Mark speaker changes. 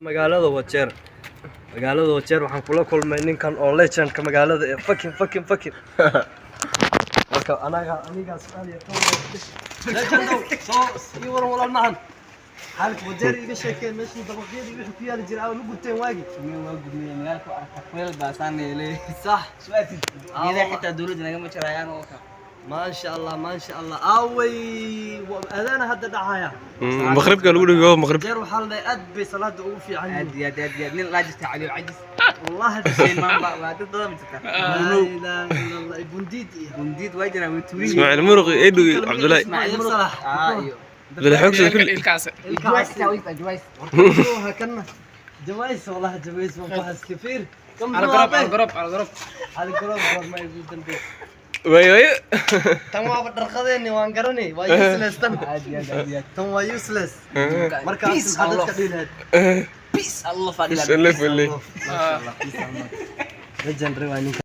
Speaker 1: magaalada Wajeer waxaan kula kulmay ninkan oo legend-ka magaalada ee fucking marka aniga su'aal yar legend soo ii waran walaal mahan xaalka Wajeer iga sheekay meeshii dabaqyadii wixii ku yaali jiray aan u gurteen waagi
Speaker 2: waa gudmiyay magaalku arka feel baasaan yeelay
Speaker 1: صح
Speaker 2: su'aati iyada xitaa dawladda naga ma jirayaan oo ka
Speaker 1: ما شاء الله اوي اذان هذا دعايا
Speaker 3: المغرب قالوا لي المغرب
Speaker 1: جير وحال ادبي صلاه وفي عني
Speaker 2: ادي نين لاجت علي وعجز
Speaker 1: والله
Speaker 2: حسين ما بعد ضرب
Speaker 1: لا اله الا الله بنديد
Speaker 2: واجنا وتوري
Speaker 3: اسمع المرغي ايدو عبد الله
Speaker 1: اسماعيل صلاح
Speaker 2: ايوه
Speaker 3: لا حكسه كل
Speaker 2: الكاس جوايس
Speaker 1: كنا جوايس والله جوايس مباحث كثير كم
Speaker 2: على الجروب
Speaker 1: على الجروب ما يقول ذنبي
Speaker 3: وي
Speaker 1: tan waa badharqadeeni waan garanay waa useless tan tan waa useless markaas dadka dhiilaad
Speaker 2: peace Allah fadlan
Speaker 3: بسم الله
Speaker 1: legend